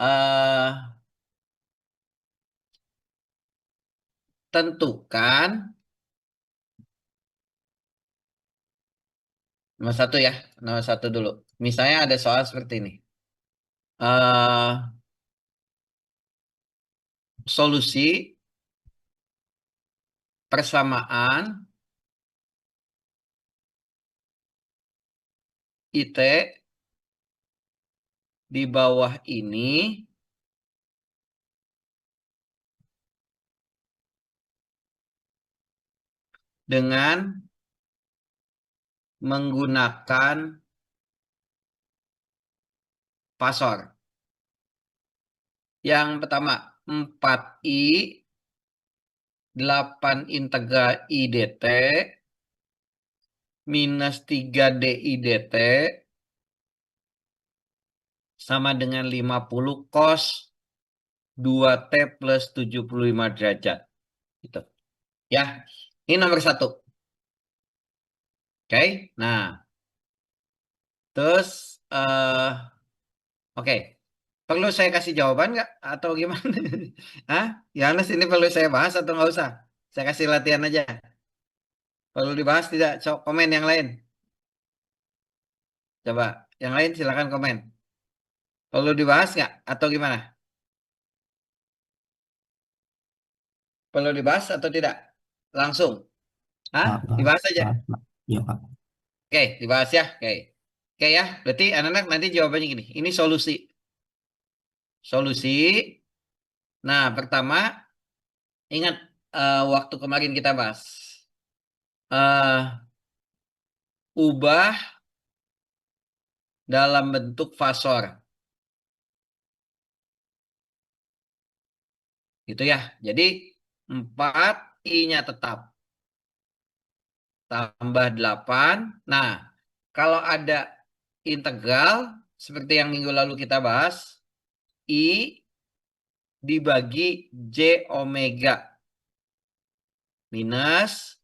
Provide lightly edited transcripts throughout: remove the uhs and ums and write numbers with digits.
eh tentukan nomor satu ya, nomor satu dulu. Misalnya ada soal seperti ini. eh Solusi persamaan IT di bawah ini dengan menggunakan pasor. Yang pertama, 4i 8 integral I dt minus 3 DI dt sama dengan 50 cos 2T plus 75 derajat. Gitu. Ya, ini nomor satu. Oke, nah, terus, oke. Perlu saya kasih jawaban nggak? Atau gimana? Hah? Yohanes, ini perlu saya bahas atau nggak usah? Saya kasih latihan aja. Perlu dibahas tidak? Komen yang lain. Coba, yang lain silakan komen. Perlu dibahas nggak? Atau gimana? Perlu dibahas atau tidak? Langsung. Hah? Pak, bahas, Dibahas aja. bahas, Pak. Ya, Pak. Oke, dibahas ya. Oke. Oke ya, berarti anak-anak nanti jawabannya gini. Ini solusi. Solusi. Nah, pertama, ingat waktu kemarin kita bahas. eh Ubah dalam bentuk fasor. Gitu ya. Jadi 4 I-nya tetap. Tambah 8. Nah, kalau ada integral, seperti yang minggu lalu kita bahas, I dibagi J omega minus.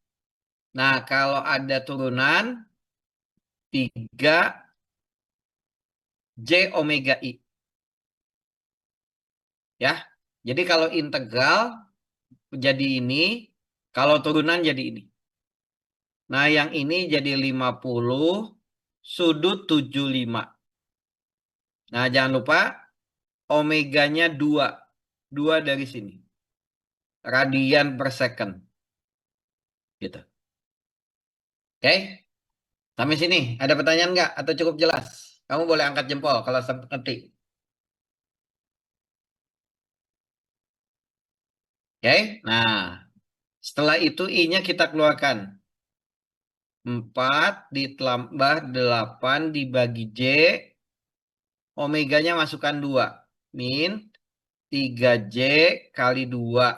Nah, kalau ada turunan, 3 J omega I. Ya, jadi kalau integral jadi ini, kalau turunan jadi ini. Nah, yang ini jadi 50 sudut 75. Nah, jangan lupa omeganya 2. 2 dari sini. Radian per second. Gitu. Oke? Sampai sini. Ada pertanyaan nggak? Atau cukup jelas? Kamu boleh angkat jempol kalau ngerti. Oke? Nah, setelah itu I-nya kita keluarkan. 4 ditambah 8 dibagi J. Omeganya masukkan 2. Min 3J kali 2.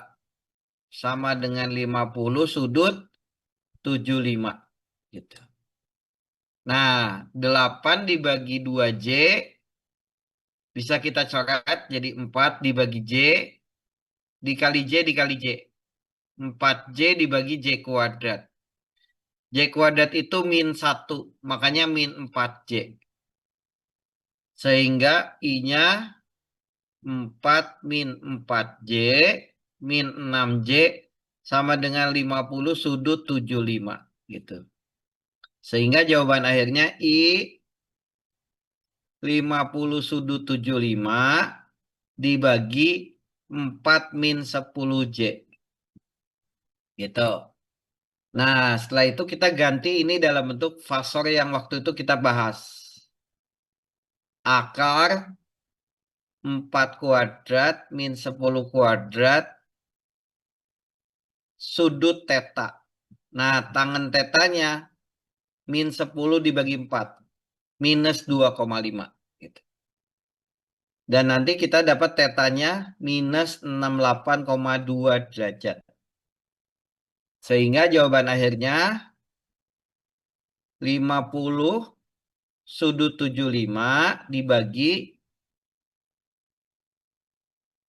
Sama dengan 50 sudut 75. Gitu. Nah, 8 dibagi 2J bisa kita coret jadi 4 dibagi J dikali J dikali J. 4J dibagi J kuadrat. J kuadrat itu min 1, makanya min 4J. Sehingga I-nya 4 min 4J min 6J sama dengan 50 sudut 75. Gitu. Sehingga jawaban akhirnya I 50 sudut 75 dibagi 4 min 10J. Gitu. Nah, setelah itu kita ganti ini dalam bentuk fasor yang waktu itu kita bahas. Akar 4 kuadrat min 10 kuadrat sudut teta. Nah, tangan tetanya min 10 dibagi 4. Minus 2,5. Gitu. Dan nanti kita dapat tetanya minus 68,2 derajat. Sehingga jawaban akhirnya 50 sudut 75 dibagi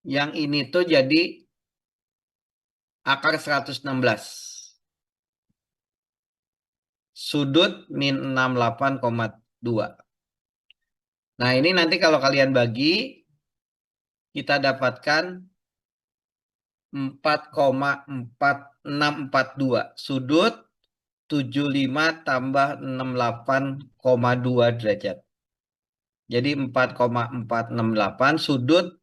yang ini tuh jadi akar 116. Sudut min 68,2. Nah, ini nanti kalau kalian bagi kita dapatkan 4,4642. Sudut 75 tambah 68,2 derajat. Jadi 4,468 sudut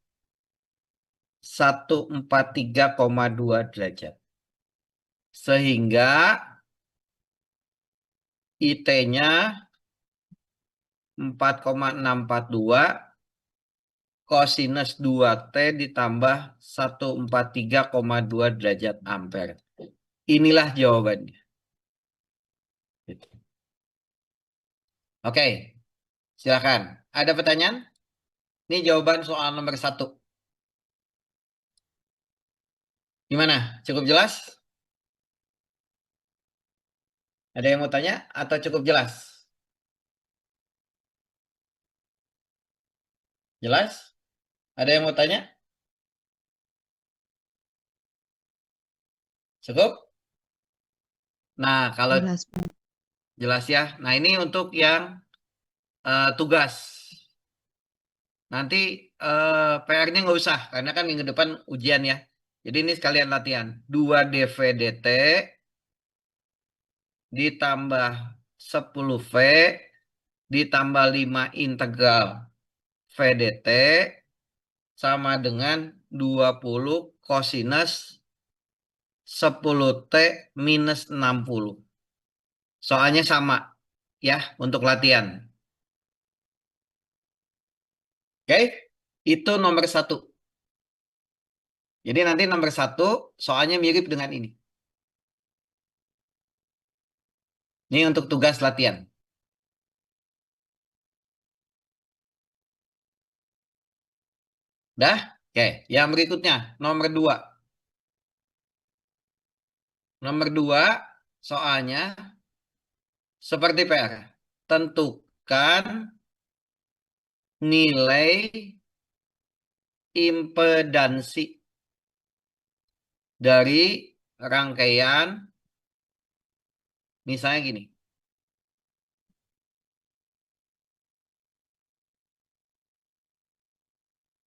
143,2 derajat. Sehingga IT-nya 4,642 kosinus 2T ditambah 143,2 derajat ampere. Inilah jawabannya. Gitu. Oke, silakan. Ada pertanyaan? Ini jawaban soal nomor 1. Gimana? Cukup jelas? Ada yang mau tanya atau cukup jelas? Jelas? Ada yang mau tanya? Cukup? Nah, kalau Jelas. jelas ya. Nah, ini untuk yang tugas. Nanti PR-nya nggak usah, karena kan minggu depan ujian ya. Jadi ini sekalian latihan. 2 dVdt ditambah 10V ditambah 5 integral VDT sama dengan 20 kosinus 10T minus 60. Soalnya sama ya untuk latihan. Oke, itu nomor 1. Jadi nanti nomor 1 soalnya mirip dengan ini. Ini untuk tugas latihan. Dah? Oke, yang berikutnya nomor 2. Nomor 2 soalnya seperti PR. Tentukan nilai impedansi dari rangkaian, misalnya gini.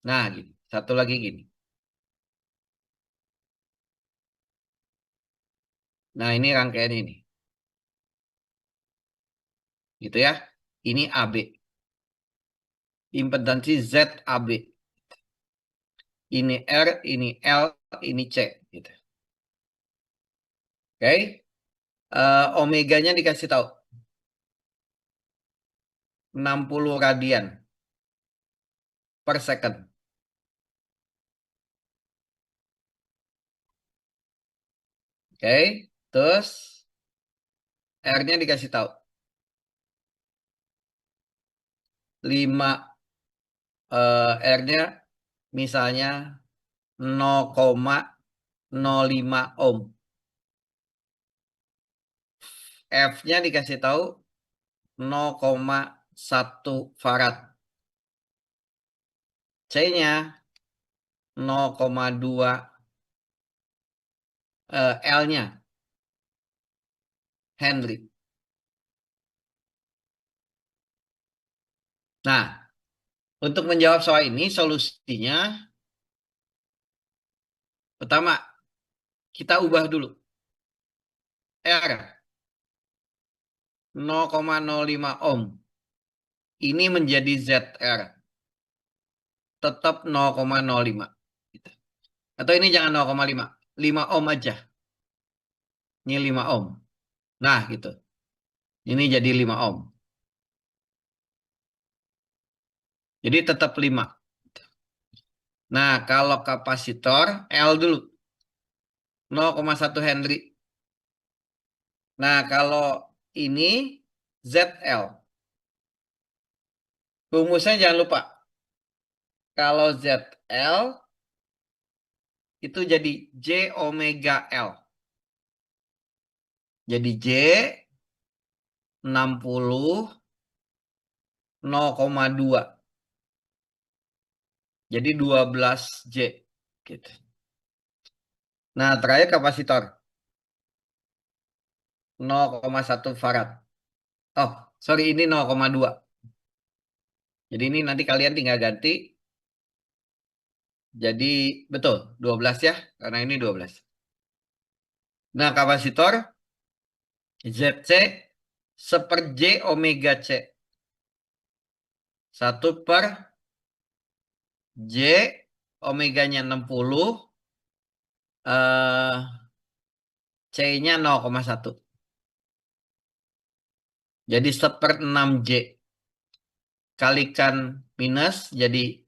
Nah, gini. Satu lagi gini. Nah, ini rangkaian ini. Gitu ya. Ini AB. Impedansi ZAB. Ini R, ini L, ini C. Gitu. Oke. Omeganya dikasih tahu. 60 radian per second. Oke. Terus R-nya dikasih tahu. 5 R-nya misalnya 0,05 ohm. F-nya dikasih tahu 0,1 farad. C-nya 0,2 L-nya Henry. Nah, untuk menjawab soal ini solusinya pertama kita ubah dulu. R 0,05 ohm. Ini menjadi ZR. Tetap 0,05. Gitu. Atau ini jangan 0,5. 5 ohm aja. Ini 5 ohm. Nah, gitu. Ini jadi 5 ohm. Jadi tetap 5. Nah, kalau kapasitor L dulu. 0,1 Henry. Nah, kalau ini ZL. Rumusnya jangan lupa. Kalau ZL itu jadi J omega L. Jadi J 60 0,2. Jadi 12 J. Gitu. Nah, terakhir kapasitor 0,1 farad. Oh, sorry ini 0,2. Jadi ini nanti kalian tinggal ganti Jadi betul 12 ya, karena ini 12. Nah, kapasitor ZC seper J omega C. 1/J omeganya 60, eh, C-nya 0,1. Jadi 1/6 J. Kalikan minus jadi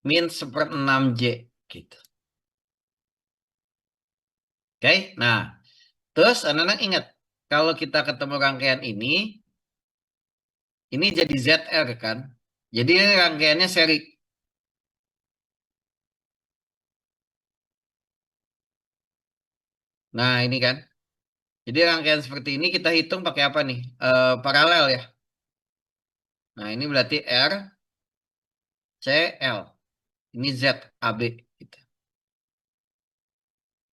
min 1/6 J. Gitu. Oke, nah terus anak-anak ingat, kalau kita ketemu rangkaian ini jadi ZR kan. Jadi ini rangkaiannya seri. Nah ini kan. Jadi rangkaian seperti ini kita hitung pakai apa nih? Paralel ya. Nah ini berarti R, C, L. Ini Z, AB. Gitu.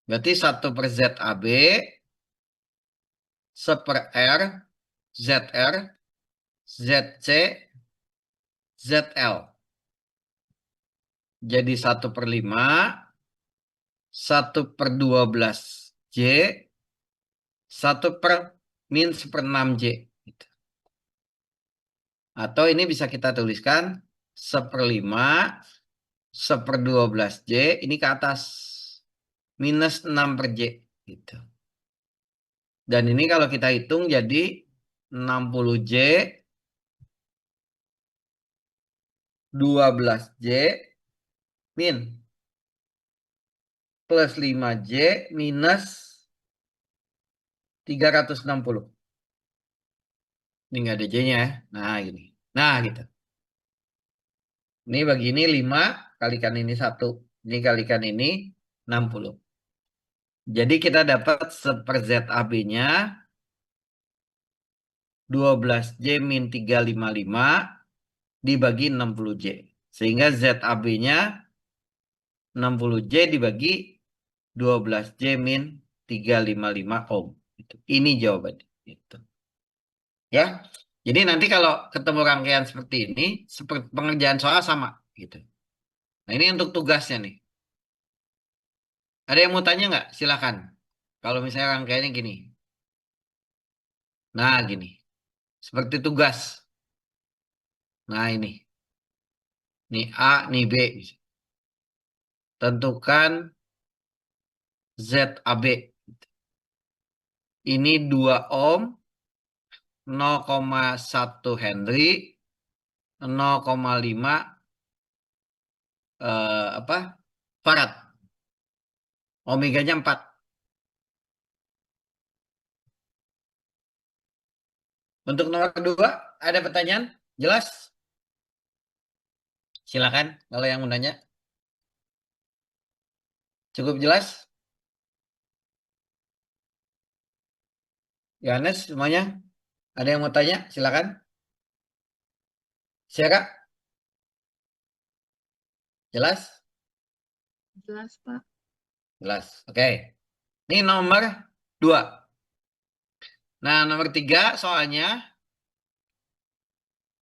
Berarti 1/ZAB, seper R, ZR, ZC, ZL. Jadi 1/5, 1/12 J, 1/-1/6 J. Gitu. Atau ini bisa kita tuliskan 1/5, 1/12 J, ini ke atas. Minus 6/J. Gitu. Dan ini kalau kita hitung jadi 60J, 12J, min plus 5J minus 360. Ini nggak ada J-nya ya. Nah gini. Nah gitu. Ini bagi ini 5, kalikan ini 1. Ini kalikan ini 60. Jadi kita dapat seper ZAB-nya 12J min 355 dibagi 60J. Sehingga ZAB-nya 60J dibagi 12J min 355 ohm. Ini jawabannya. Gitu. Ya. Jadi nanti kalau ketemu rangkaian seperti ini, seperti pengerjaan soal sama gitu. Nah, ini untuk tugasnya nih. Ada yang mau tanya nggak? Silakan. Kalau misalnya rangkaiannya gini. Nah, gini. Seperti tugas. Nah, ini. Nih A, nih B. Tentukan ZAB. Ini 2 ohm, 0,1 Henry, 0,5 apa? Farad. Omeganya 4. Untuk nomor kedua, ada pertanyaan? Jelas? Silakan kalau yang mau nanya. Cukup jelas? Yohanes semuanya? Ada yang mau tanya? Silakan. Silakan. Jelas? Jelas, Pak. Jelas. Oke. Ini nomor 2. Nah, nomor 3 soalnya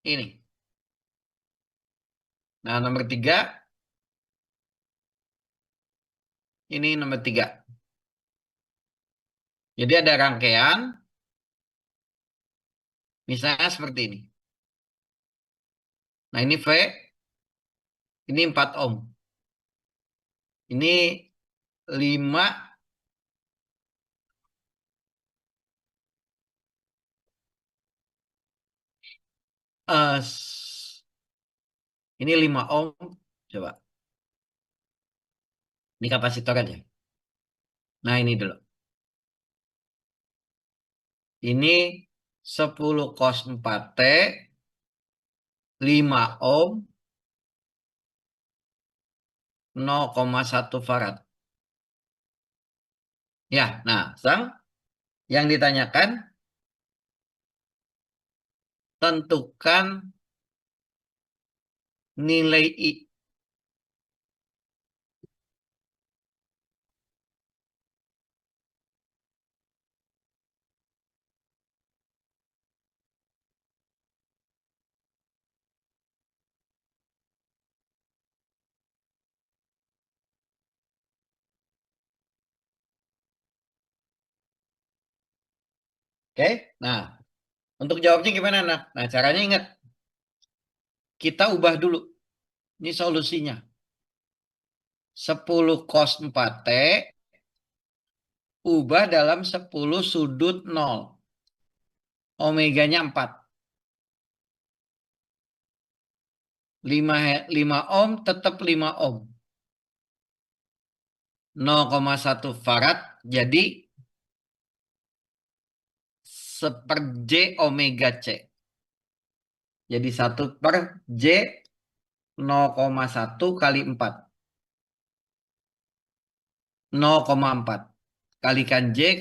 ini. Nah, nomor 3. Ini nomor 3. Jadi ada rangkaian. Misalnya seperti ini. Nah, ini V. Ini 4 ohm. Ini 5. Ini 5 ohm. Coba. Ini kapasitor aja. Nah, ini dulu. Ini 10 cos 4T, 5 ohm, 0,1 farad. Ya, nah, sang yang ditanyakan tentukan nilai I. Oke? Nah, untuk jawabnya gimana, nah? Nah, caranya ingat, kita ubah dulu. Ini solusinya. 10 cos 4T ubah dalam 10 sudut 0. Omeganya 4. 5 ohm tetap 5 ohm. 0,1 farad jadi 1/J omega C. Jadi 1/J 0,1 kali 4. 0,4. Kalikan J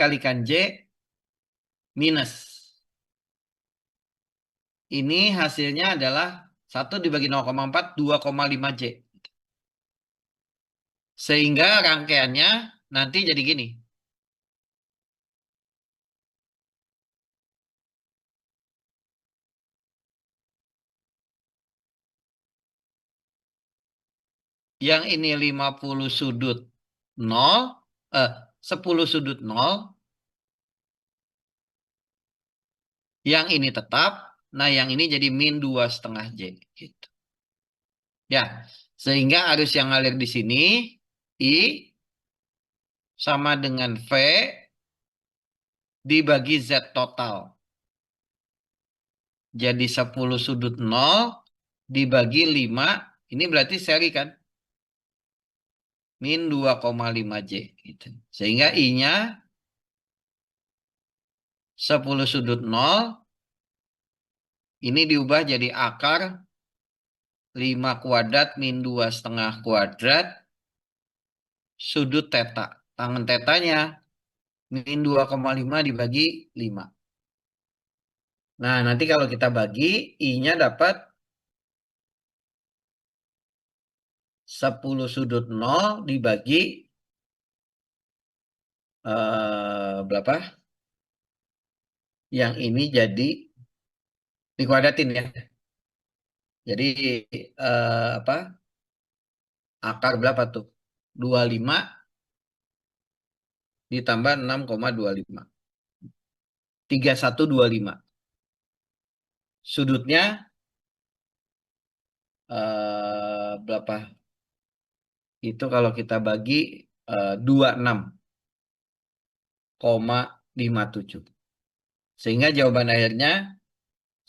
minus. Ini hasilnya adalah 1 dibagi 0,4, 2,5 J. Sehingga rangkaiannya nanti jadi gini. Yang ini 50 sudut 0, 10 sudut 0. Yang ini tetap. Nah, yang ini jadi min 2,5 J. Gitu. Ya, sehingga arus yang ngalir di sini, I sama dengan V dibagi Z total. Jadi 10 sudut 0 dibagi 5. Ini berarti seri kan? Min 2,5 J. Gitu. Sehingga I-nya 10 sudut 0. Ini diubah jadi akar 5 kuadrat min 2,5 kuadrat sudut teta. Tangen tetanya min 2,5 dibagi 5. Nah, nanti kalau kita bagi, I-nya dapat 10 sudut 0 dibagi berapa? Yang ini jadi dikuadratin ya. Jadi apa? Akar berapa tuh? 25 ditambah 6,25. 3125. Sudutnya berapa? Itu kalau kita bagi 26,57. Sehingga jawaban akhirnya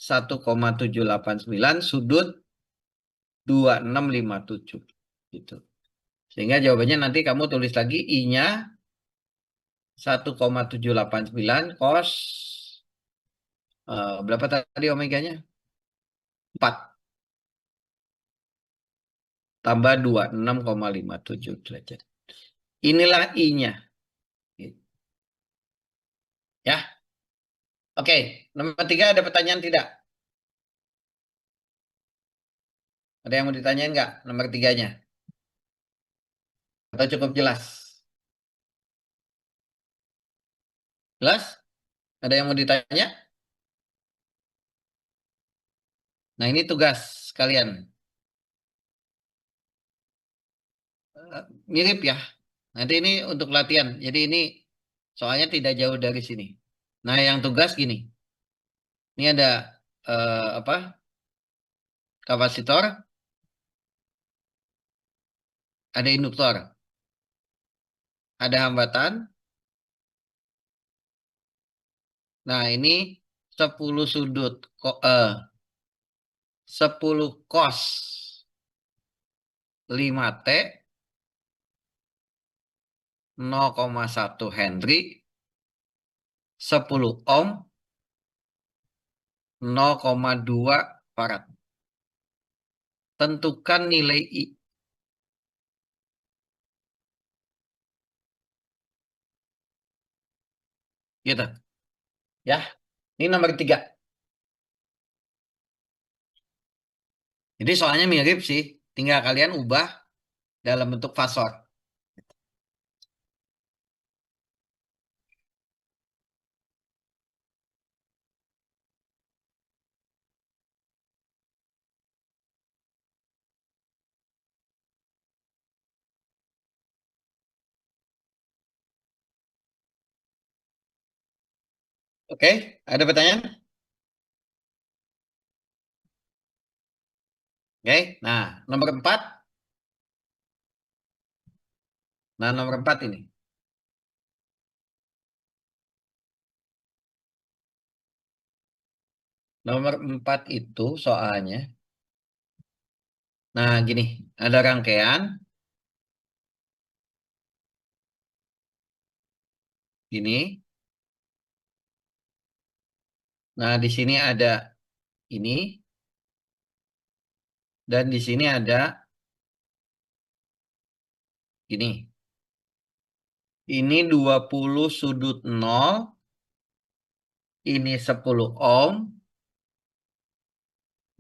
1,789 sudut 2657. Gitu. Sehingga jawabannya nanti kamu tulis lagi I-nya 1,789 cos berapa tadi omeganya? 4 tambah 2, 6,57 derajat. Inilah I-nya. Ya. Oke, nomor 3 ada pertanyaan tidak? Ada yang mau ditanyain nggak nomor 3-nya? Atau cukup jelas? Jelas? Ada yang mau ditanya? Nah, ini tugas kalian. Mirip ya. Nanti ini untuk latihan. Jadi ini soalnya tidak jauh dari sini. Nah, yang tugas gini. Ini ada apa? Kapasitor, ada induktor, ada hambatan. Nah, ini 10 sudut 10 cos 5T 0,1 Henry 10 ohm 0,2 farad. Tentukan nilai I. Gitu. Ya. Ini nomor 3. Jadi soalnya mirip sih. Tinggal kalian ubah dalam bentuk fasor. Oke, ada pertanyaan? Oke, nah nomor 4. Nah nomor 4 ini. Nomor 4 itu soalnya. Nah gini, ada rangkaian. Ini. Nah di sini ada ini. Dan di sini ada ini. Ini 20 sudut 0. Ini 10 ohm.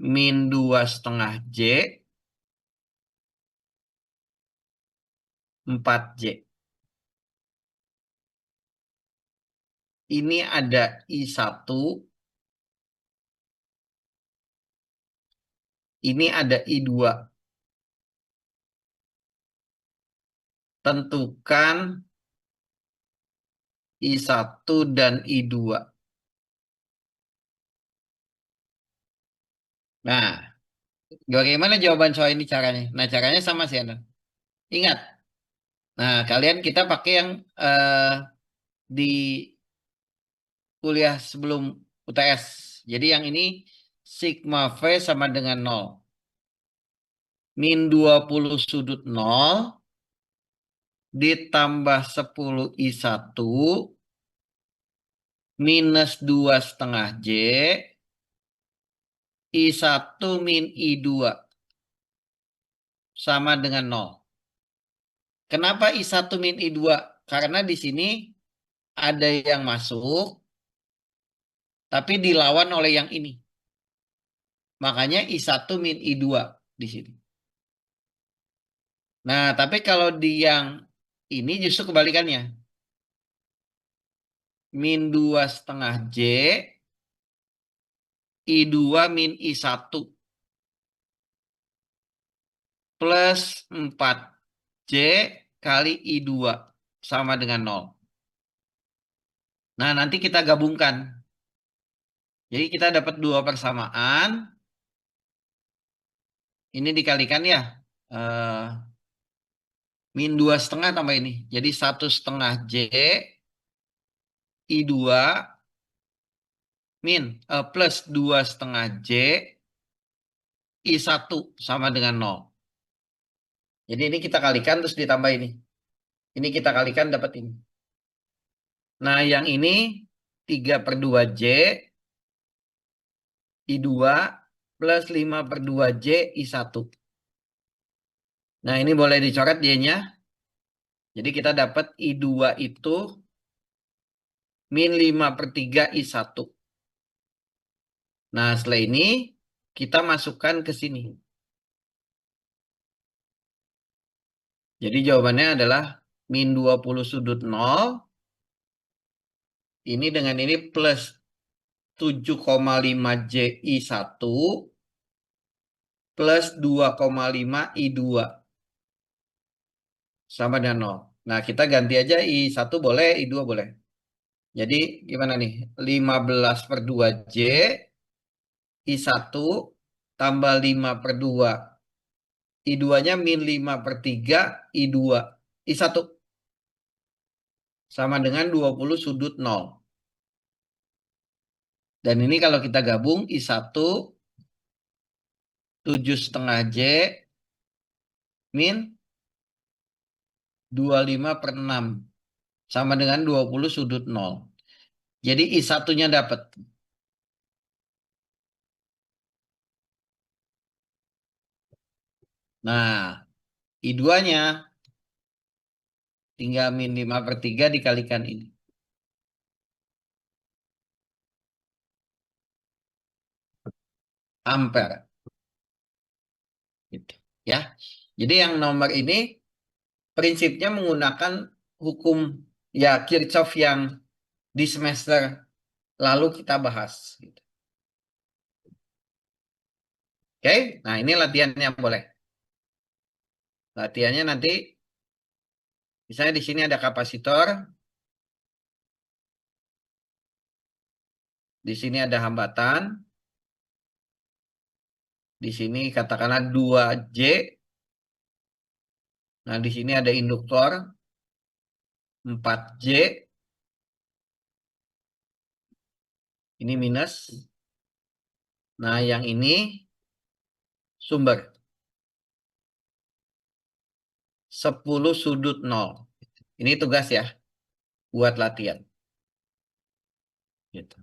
Min 2,5 J. 4 J. Ini ada I1. Ini ada I2. Tentukan I1 dan I2. Nah, bagaimana jawaban soal ini caranya? Nah, caranya sama sih, Anda. Ingat. Nah, kalian kita pakai yang di kuliah sebelum UTS. Jadi yang ini sigma V sama dengan 0. Min 20 sudut 0 ditambah 10 I1 minus 2,5 J I1 min I2 sama dengan 0. Kenapa I1 min I2? Karena di sini ada yang masuk, tapi dilawan oleh yang ini. Makanya I1 min I2 di sini. Nah, tapi kalau di yang ini justru kebalikannya. Min 2,5 J, I2 min I1 plus 4J kali I2 sama dengan 0. Nah, nanti kita gabungkan. Jadi kita dapat dua persamaan. Ini dikalikan ya. Eh, min 2,5 tambah ini. Jadi 1,5 J I2 min plus 2,5 J I1 sama dengan 0. Jadi ini kita kalikan terus ditambah ini. Ini kita kalikan dapat ini. Nah yang ini 3/2 J I2 plus 5/2 J I1. Nah ini boleh dicoret Y-nya. Jadi kita dapat I2 itu min 5/3 I1. Nah setelah ini kita masukkan ke sini. Jadi jawabannya adalah min 20 sudut 0. Ini dengan ini plus 7,5 JI1 plus 2,5 I2 sama dengan 0. Nah, kita ganti aja I1 boleh, I2 boleh. Jadi gimana nih? 15/2 J I1 tambah 5/2 I2-nya min 5/3 I2 I1 sama dengan 20 sudut 0. Dan ini kalau kita gabung I1 7,5 J min 25/6 sama dengan 20 sudut 0. Jadi I1-nya dapat. Nah, I2-nya tinggal min 5/3 dikalikan ini. Ampere. Gitu. Ya. Jadi yang nomor ini prinsipnya menggunakan hukum ya Kirchhoff yang di semester lalu kita bahas. Gitu. Oke, nah ini latihannya boleh. Latihannya nanti, misalnya di sini ada kapasitor. Di sini ada hambatan. Di sini katakanlah 2J. Nah, di sini ada induktor 4J. Ini minus. Nah, yang ini sumber. 10 sudut 0. Ini tugas ya, buat latihan. Gitu.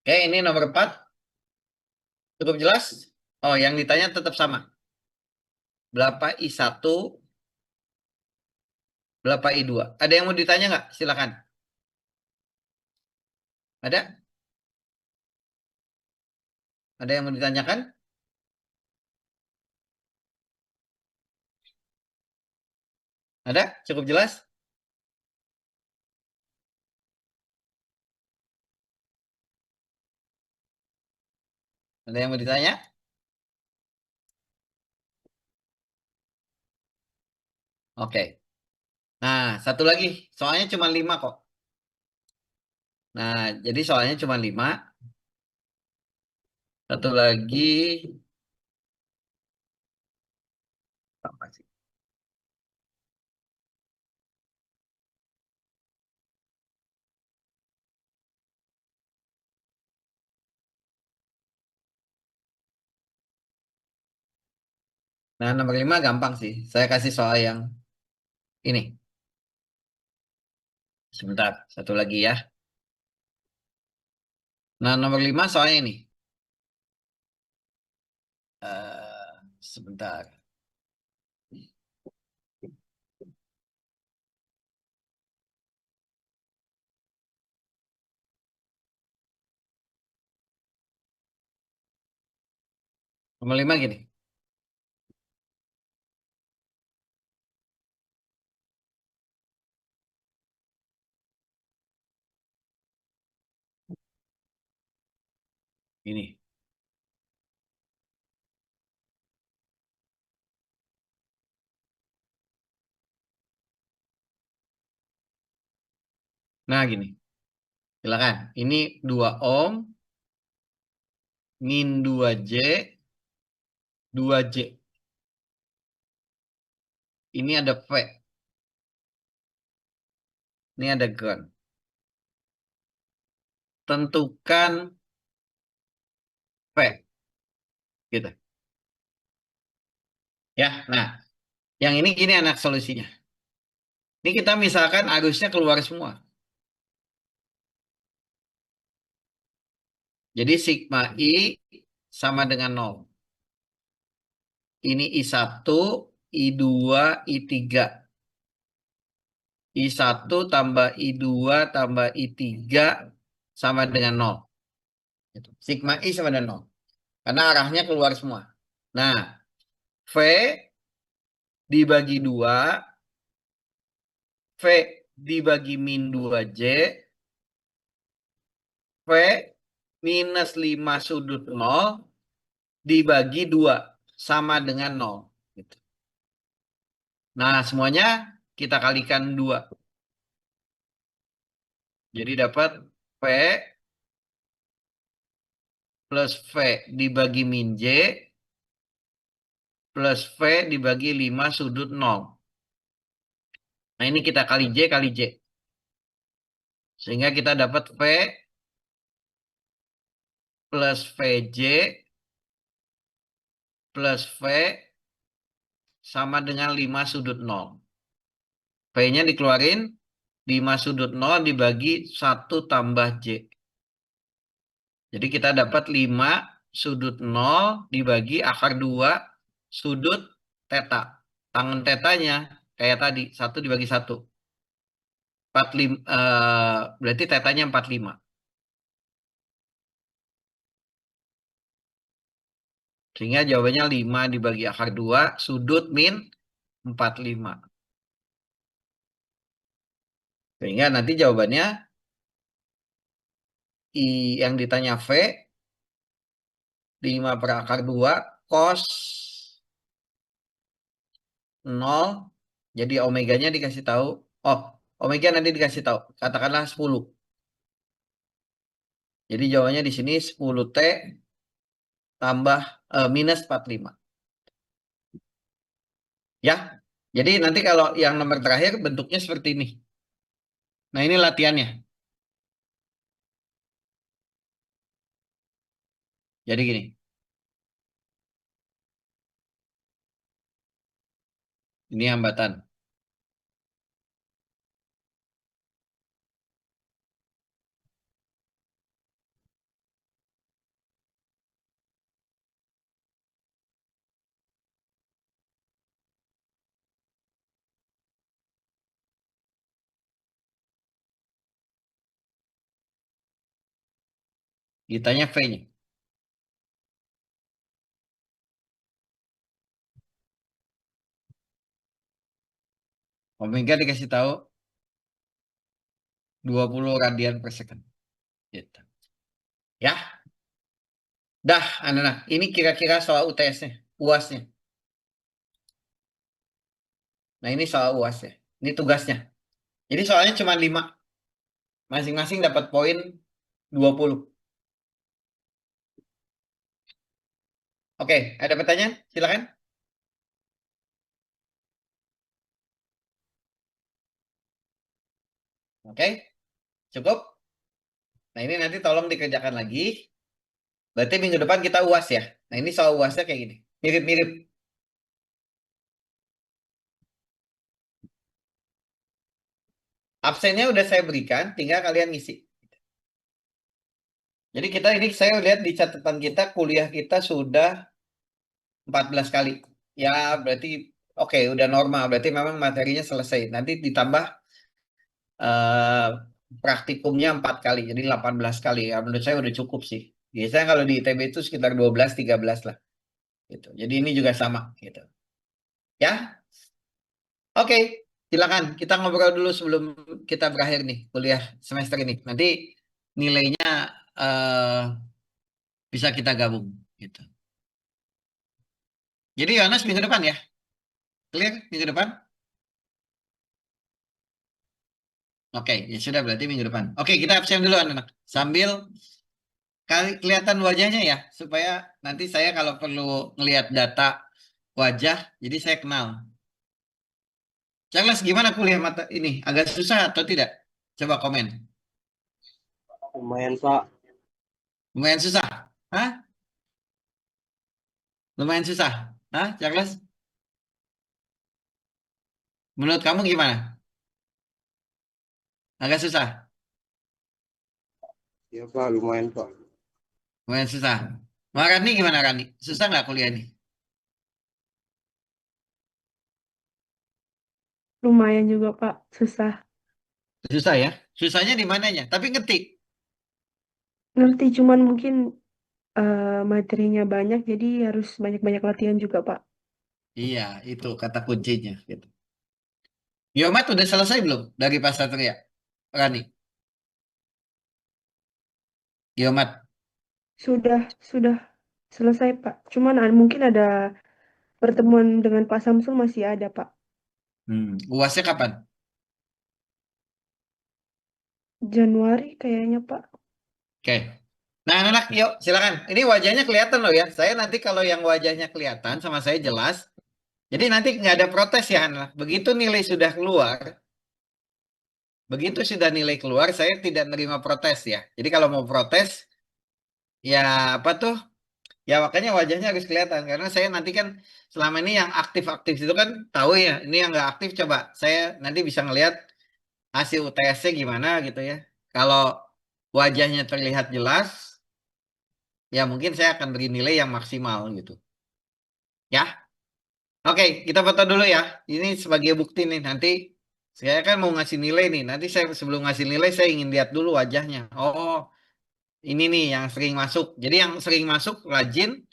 Oke, ini nomor 4. Cukup jelas? Oh, yang ditanya tetap sama. Berapa I1, berapa I2? Ada yang mau ditanya nggak? Silakan. Ada? Ada yang mau ditanyakan? Ada? Cukup jelas? Ada yang mau ditanya? Oke. Nah, satu lagi. Soalnya cuma 5 kok. Nah, jadi soalnya cuma 5. Satu lagi. Apa sih? Nah, nomor 5 gampang sih. Saya kasih soal yang ini. Sebentar, satu lagi ya. Nah, nomor 5 soalnya ini. Sebentar. Nomor 5 gini. Ini. Nah, gini. Silakan. Ini 2 ohm, min 2J, 2J. Ini ada V. Ini ada ground. Tentukan V. Gitu. Ya, nah. Yang ini gini anak solusinya. Ini kita misalkan arusnya keluar semua. Jadi sigma I sama dengan 0. Ini I1, I2, I3. I1 tambah I2 tambah I3 sama dengan 0. Sigma I sama dengan 0. Karena arahnya keluar semua. Nah, V dibagi 2, V dibagi min 2J, V minus 5 sudut 0 dibagi 2 sama dengan 0. Gitu. Nah, semuanya kita kalikan 2. Jadi dapat V plus V dibagi min J plus V dibagi 5 sudut 0. Nah, ini kita kali J kali J. Sehingga kita dapat V plus VJ plus V sama dengan 5 sudut 0. V-nya dikeluarin, 5 sudut 0 dibagi 1 tambah J. Jadi kita dapat 5 sudut 0 dibagi akar 2 sudut teta. Tangen tetanya kayak tadi, 1 dibagi 1. 45, berarti tetanya 45. Sehingga jawabannya 5 dibagi akar 2 sudut min 45. Sehingga nanti jawabannya yang ditanya V 5 per akar 2 cos 0. Jadi omeganya dikasih tahu. Oh, omega nanti dikasih tahu. Katakanlah 10. Jadi jawabannya di sini 10T tambah minus 45. Ya. Jadi nanti kalau yang nomor terakhir bentuknya seperti ini. Nah, ini latihannya. Jadi gini. Ini hambatan. Ditanya V-nya. Omega dikasih tahu 20 radian per second. Gitu. Ya. Dah, anak-anak. Ini kira-kira soal UTS-nya. UAS-nya. Nah, ini soal UAS-nya. Ini tugasnya. Jadi soalnya cuma 5. Masing-masing dapat poin 20. Oke, ada pertanyaan? Silakan. Oke, cukup. Nah, ini nanti tolong dikerjakan lagi. Berarti minggu depan kita UAS ya. Nah, ini soal UASnya kayak gini. Mirip-mirip. Absennya udah saya berikan, tinggal kalian ngisi. Jadi kita ini saya lihat di catatan kita kuliah kita sudah 14 kali. Ya, berarti oke, udah normal. Berarti memang materinya selesai. Nanti ditambah eh, praktikumnya 4 kali. Jadi 18 kali. Ya, menurut saya udah cukup sih. Biasanya kalau di ITB itu sekitar 12-13 lah. Gitu. Jadi ini juga sama gitu. Ya, oke. Silakan kita ngobrol dulu sebelum kita berakhir nih kuliah semester ini. Nanti nilainya eh, bisa kita gabung gitu. Jadi Yohanes minggu depan ya. Clear minggu depan? Oke, ya sudah berarti minggu depan. Oke, kita absen dulu anak-anak. Sambil kelihatan wajahnya ya, supaya nanti saya kalau perlu ngelihat data wajah, jadi saya kenal. Charles, gimana kuliah mata ini? Agak susah atau tidak? Coba komen. Lumayan, Pak. Lumayan susah. Hah? Lumayan susah. Hah, Charles? Menurut kamu gimana? Agak susah. Iya, Pak. Lumayan, Pak. Lumayan susah. Nah, Rani gimana Rani? Susah nggak kuliah ini? Lumayan juga, Pak. Susah. Susah ya? Susahnya di mananya? Tapi ngetik. Ngerti, cuman mungkin materinya banyak, jadi harus banyak-banyak latihan juga, Pak. Iya, itu kata kuncinya. Gitu. Yomat udah selesai belum dari Pak Satria? Rani, Yomat. Sudah selesai, Pak. Cuman mungkin ada pertemuan dengan Pak Samsul masih ada, Pak. UASnya kapan? Januari kayaknya, Pak. Oke. Nah, anak-anak, yuk silakan. Ini wajahnya kelihatan loh ya. Saya nanti kalau yang wajahnya kelihatan sama saya jelas. Jadi nanti nggak ada protes ya, anak. Begitu nilai sudah keluar, begitu sudah nilai keluar, saya tidak nerima protes ya. Jadi kalau mau protes, ya apa tuh? Ya makanya wajahnya harus kelihatan karena saya nanti kan selama ini yang aktif-aktif itu kan tahu ya. Ini yang nggak aktif coba saya nanti bisa ngelihat hasil UTS-nya gimana gitu ya. Kalau wajahnya terlihat jelas, ya mungkin saya akan beri nilai yang maksimal gitu. Ya, oke kita foto dulu ya. Ini sebagai bukti nih nanti saya kan mau ngasih nilai nih. Nanti saya sebelum ngasih nilai saya ingin lihat dulu wajahnya. Oh, ini nih yang sering masuk. Jadi yang sering masuk rajin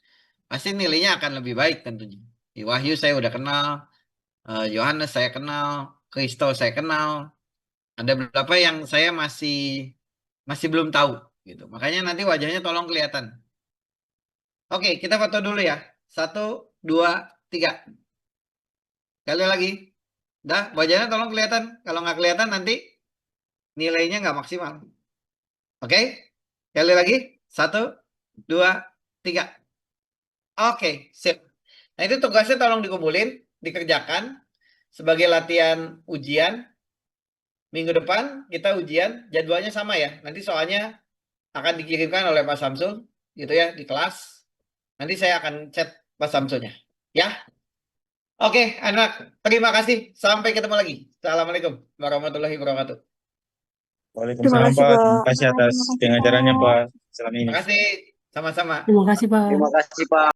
pasti nilainya akan lebih baik tentunya. Di Wahyu saya udah kenal, Yohanes saya kenal, Kristo saya kenal. Ada beberapa yang saya masih masih belum tahu gitu. Makanya nanti wajahnya tolong kelihatan. Oke, kita foto dulu ya. 1, 2, 3. Sekali lagi. Dah, wajahnya tolong kelihatan. Kalau nggak kelihatan nanti nilainya nggak maksimal. Oke? Sekali lagi. 1, 2, 3. Oke, sip. Nah, itu tugasnya tolong dikumpulin, dikerjakan sebagai latihan ujian. Minggu depan kita ujian, jadwalnya sama ya. Nanti soalnya akan dikirimkan oleh Pak Samsul, gitu ya, di kelas. Nanti saya akan chat Pak Samsulnya. Ya, oke, anak. Terima kasih. Sampai ketemu lagi. Assalamualaikum warahmatullahi wabarakatuh. Terima Waalaikumsalam kasih, Pak. Pak. Terima kasih atas pengajarannya Pak. Selama Terima ini. kasih. Sama-sama. Terima kasih, Pak. Terima kasih Pak.